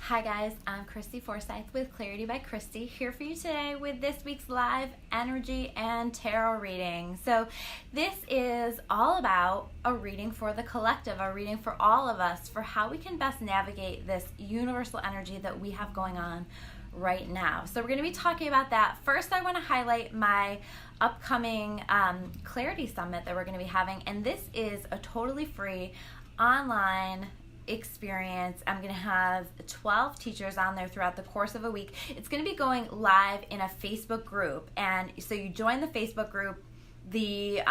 Hi guys, I'm Christy Forsyth with Clarity by Christy, here for you today with this week's live energy and tarot reading. So this is all about a reading for the collective, a reading for all of us, for how we can best navigate this universal energy that we have going on right now. So we're going to be talking about that. First, I want to highlight my upcoming Clarity Summit that we're going to be having, and this is a totally free online experience. I'm going to have 12 teachers on there throughout the course of a week. It's going to be going live in a Facebook group, and so you join the Facebook group. The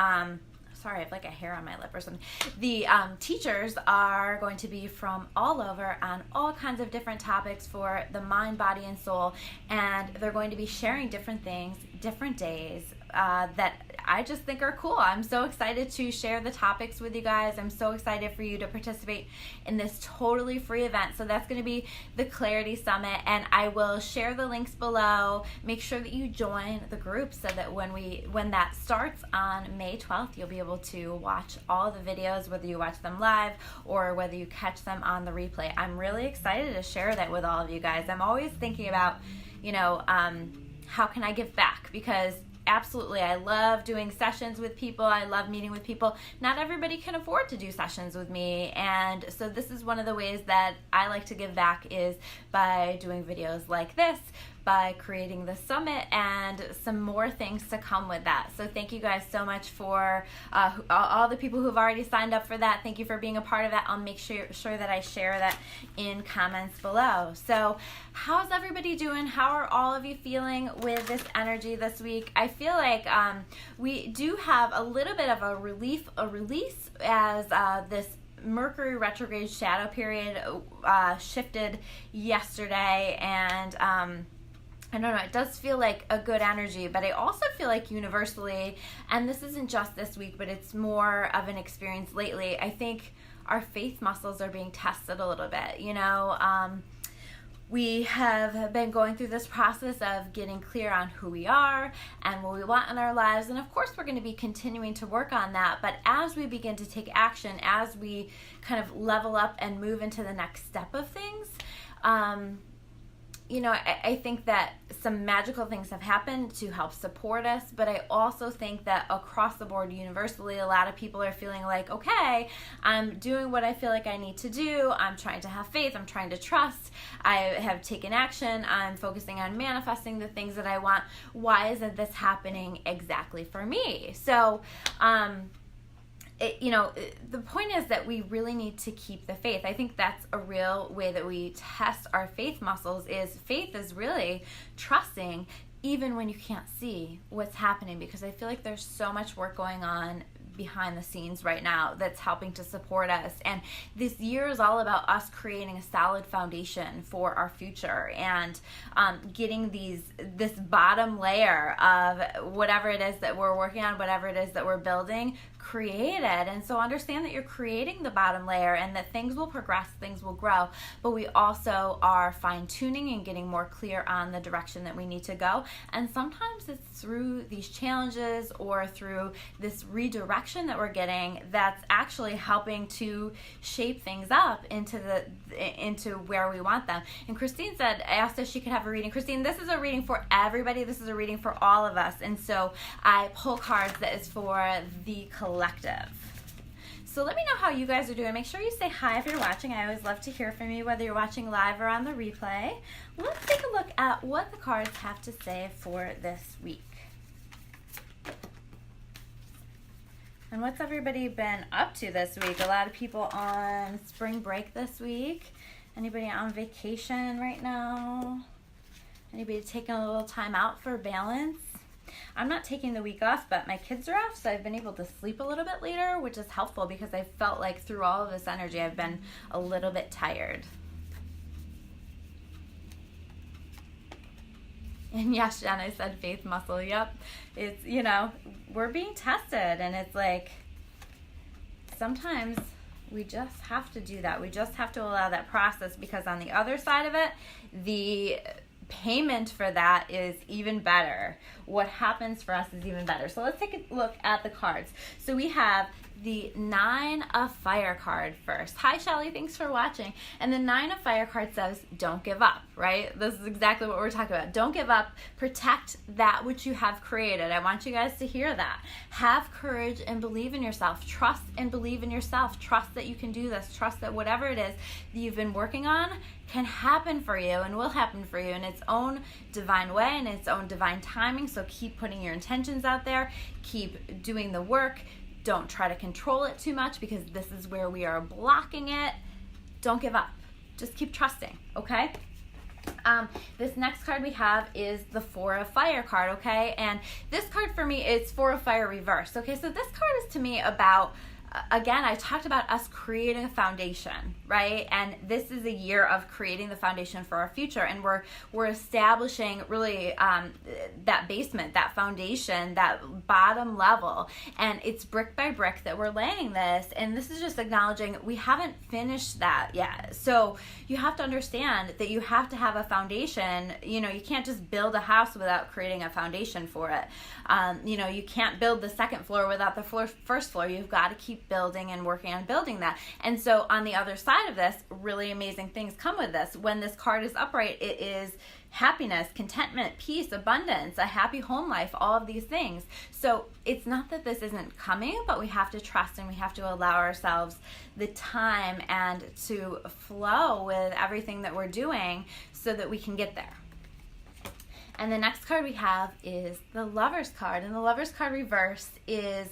sorry, I have like a hair on my lip or something. The teachers are going to be from all over on all kinds of different topics for the mind, body, and soul, and they're going to be sharing different things, different days that I just think are cool. I'm so excited to share the topics with you guys. I'm so excited for you to participate in this totally free event. So that's going to be the Clarity Summit, and I will share the links below. Make sure that you join the group so that when that starts on May 12th, you'll be able to watch all the videos, whether you watch them live or whether you catch them on the replay. I'm really excited to share that with all of you guys. I'm always thinking about, how can I give back? Because absolutely, I love doing sessions with people. I love meeting with people. Not everybody can afford to do sessions with me, and so this is one of the ways that I like to give back, is by doing videos like this, by creating the summit, and some more things to come with that. So thank you guys so much for all the people who've already signed up for that. Thank you for being a part of that. I'll make sure that I share that in comments below. So how's everybody doing? How are all of you feeling with this energy this week? I feel like we do have a little bit of a release as this Mercury retrograde shadow period shifted yesterday, and I don't know, it does feel like a good energy, but I also feel like universally, and this isn't just this week, but it's more of an experience lately, I think our faith muscles are being tested a little bit. We have been going through this process of getting clear on who we are and what we want in our lives, and of course we're going to be continuing to work on that, but as we begin to take action, as we kind of level up and move into the next step of things, I think that some magical things have happened to help support us, but I also think that across the board, universally, a lot of people are feeling like, okay, I'm doing what I feel like I need to do. I'm trying to have faith. I'm trying to trust. I have taken action. I'm focusing on manifesting the things that I want. Why isn't this happening exactly for me? So, the point is that we really need to keep the faith. I think that's a real way that we test our faith muscles. Faith is really trusting even when you can't see what's happening, because I feel like there's so much work going on behind the scenes right now that's helping to support us, and this year is all about us creating a solid foundation for our future, and getting this bottom layer of whatever it is that we're working on, whatever it is that we're building, created. And so understand that you're creating the bottom layer, and that things will progress, things will grow, but we also are fine-tuning and getting more clear on the direction that we need to go. And sometimes it's through these challenges or through this redirection that we're getting that's actually helping to shape things up into where we want them. And Christine said, I asked if she could have a reading. Christine, this is a reading for everybody. This is a reading for all of us. And so I pull cards that is for the collective. So let me know how you guys are doing. Make sure you say hi if you're watching. I always love to hear from you, whether you're watching live or on the replay. Let's take a look at what the cards have to say for this week. And what's everybody been up to this week? A lot of people on spring break this week. Anybody on vacation right now? Anybody taking a little time out for balance? I'm not taking the week off, but my kids are off, so I've been able to sleep a little bit later, which is helpful because I felt like through all of this energy, I've been a little bit tired. And yes, Jen, I said faith muscle. Yep. It's, we're being tested, and it's like sometimes we just have to do that. We just have to allow that process, because on the other side of it, the payment for that is even better. What happens for us is even better. So let's take a look at the cards. So we have the Nine of Fire card first. Hi, Shelly. Thanks for watching. And the Nine of Fire card says, don't give up, right? This is exactly what we're talking about. Don't give up. Protect that which you have created. I want you guys to hear that. Have courage and believe in yourself. Trust and believe in yourself. Trust that you can do this. Trust that whatever it is that you've been working on can happen for you and will happen for you in its own divine way and its own divine timing. So keep putting your intentions out there. Keep doing the work. Don't try to control it too much, because this is where we are blocking it. Don't give up. Just keep trusting, okay? This next card we have is the Four of Fire card, okay? And this card for me, it's Four of Fire reversed, okay? So this card is to me about, again, I talked about us creating a foundation, right? And this is a year of creating the foundation for our future, and we're establishing really that basement, that foundation, that bottom level, and it's brick by brick that we're laying this, and this is just acknowledging we haven't finished that yet. So you have to understand that you have to have a foundation. You know, you can't just build a house without creating a foundation for it. You know, you can't build the second floor without the first floor. You've got to keep building and working on building that. And so on the other side of this, really amazing things come with this. When this card is upright, it is happiness, contentment, peace, abundance, a happy home life, all of these things. So it's not that this isn't coming, but we have to trust and we have to allow ourselves the time and to flow with everything that we're doing so that we can get there. And the next card we have is the Lover's card. And the Lover's card reversed is,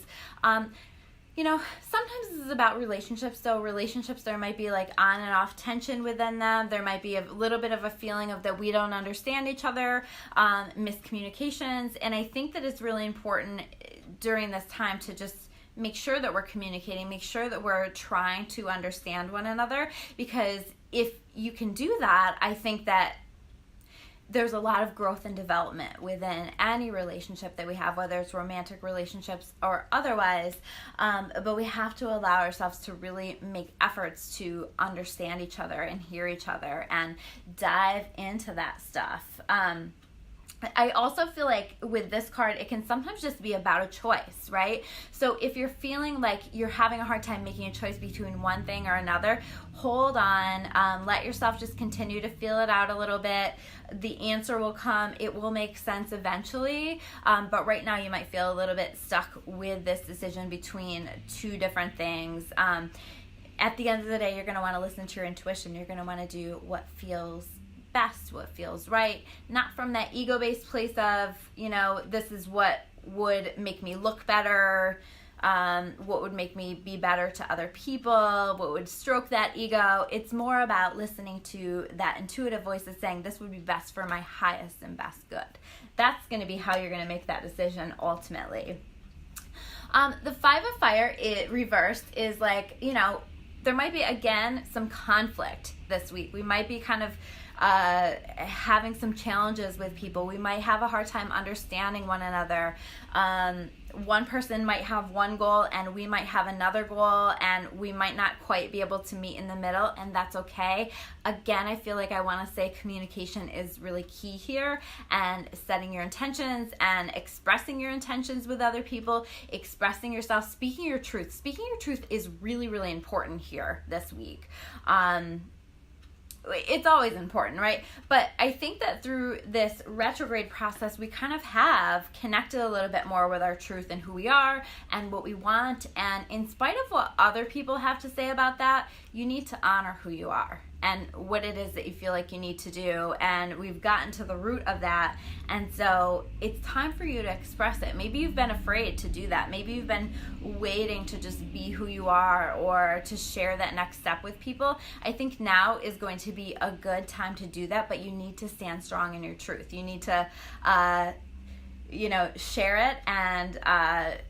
you know, sometimes this is about relationships. So relationships, there might be like on and off tension within them. There might be a little bit of a feeling of that we don't understand each other, miscommunications. And I think that it's really important during this time to just make sure that we're communicating, make sure that we're trying to understand one another. Because if you can do that, I think that there's a lot of growth and development within any relationship that we have, whether it's romantic relationships or otherwise. But we have to allow ourselves to really make efforts to understand each other and hear each other and dive into that stuff. I also feel like with this card, it can sometimes just be about a choice, right? So if you're feeling like you're having a hard time making a choice between one thing or another, hold on, let yourself just continue to feel it out a little bit. The answer will come. It will make sense eventually. But right now you might feel a little bit stuck with this decision between two different things. At the end of the day, you're going to want to listen to your intuition. You're going to want to do what feels best, what feels right, not from that ego-based place of, you know, this is what would make me look better, what would make me be better to other people, what would stroke that ego. It's more about listening to that intuitive voice that's saying this would be best for my highest and best good. That's going to be how you're going to make that decision ultimately. The Five of Fire, it reversed, is like, you know, there might be, again, some conflict this week. We might be kind of having some challenges with people. We might have a hard time understanding one another. One person might have one goal and we might have another goal, and we might not quite be able to meet in the middle, and that's okay. Again, I feel like I want to say communication is really key here, and setting your intentions and expressing your intentions with other people, expressing yourself, speaking your truth. Speaking your truth is really, really important here this week. It's always important, right? But I think that through this retrograde process, we kind of have connected a little bit more with our truth and who we are and what we want. And in spite of what other people have to say about that, you need to honor who you are and what it is that you feel like you need to do. And we've gotten to the root of that. And so it's time for you to express it. Maybe you've been afraid to do that. Maybe you've been waiting to just be who you are or to share that next step with people. I think now is going to be a good time to do that, but you need to stand strong in your truth. You need to share it and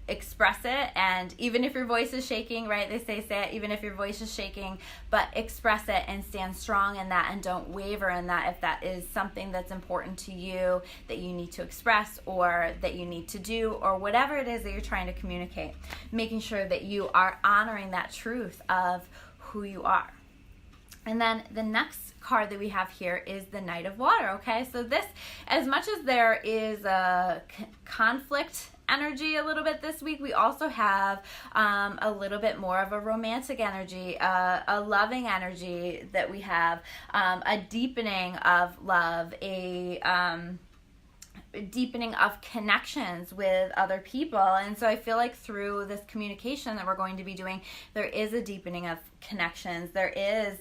express it. And even if your voice is shaking, right? They say it, even if your voice is shaking, but express it and stand strong in that, and don't waver in that if that is something that's important to you that you need to express or that you need to do, or whatever it is that you're trying to communicate. Making sure that you are honoring that truth of who you are. And then the next card that we have here is the Knight of Water, okay? So this, as much as there is a conflict energy a little bit this week. We also have a little bit more of a romantic energy, a loving energy that we have, a deepening of love, a deepening of connections with other people. And so I feel like through this communication that we're going to be doing, there is a deepening of connections. There is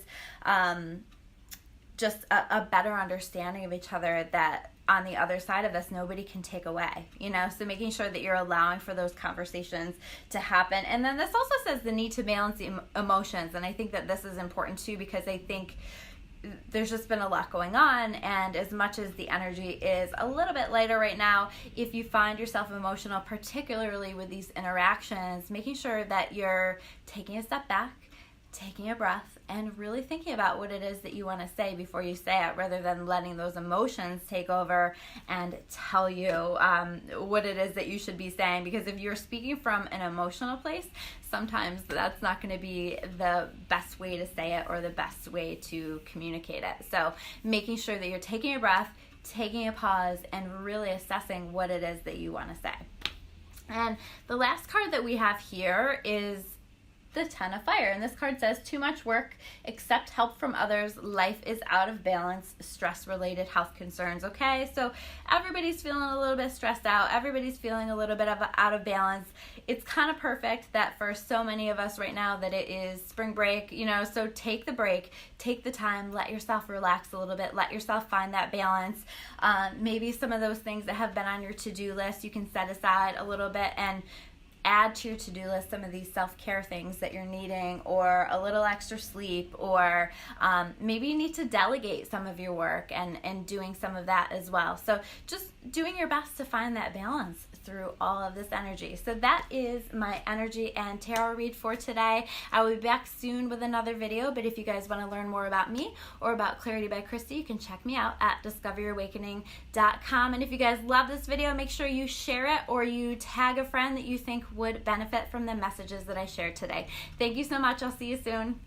just a better understanding of each other that on the other side of this, nobody can take away, you know? So making sure that you're allowing for those conversations to happen. And then this also says the need to balance emotions. And I think that this is important too, because I think there's just been a lot going on, and as much as the energy is a little bit lighter right now, if you find yourself emotional, particularly with these interactions, making sure that you're taking a step back, taking a breath, and really thinking about what it is that you want to say before you say it, rather than letting those emotions take over and tell you what it is that you should be saying. Because if you're speaking from an emotional place, sometimes that's not going to be the best way to say it or the best way to communicate it. So making sure that you're taking a breath, taking a pause, and really assessing what it is that you want to say. And the last card that we have here is the Ten of Fire, and this card says, too much work, accept help from others, life is out of balance, stress-related health concerns. Okay, so everybody's feeling a little bit stressed out, everybody's feeling a little bit of out of balance. It's kind of perfect that for so many of us right now that it is spring break, you know, so take the break, take the time, let yourself relax a little bit, let yourself find that balance. Maybe some of those things that have been on your to-do list, you can set aside a little bit and add to your to-do list some of these self-care things that you're needing, or a little extra sleep, or maybe you need to delegate some of your work and doing some of that as well. So just doing your best to find that balance through all of this energy. So that is my energy and tarot read for today. I will be back soon with another video, but if you guys want to learn more about me or about Clarity by Christy, you can check me out at discoveryyourawakening.com. And if you guys love this video, make sure you share it or you tag a friend that you think would benefit from the messages that I shared today. Thank you so much. I'll see you soon.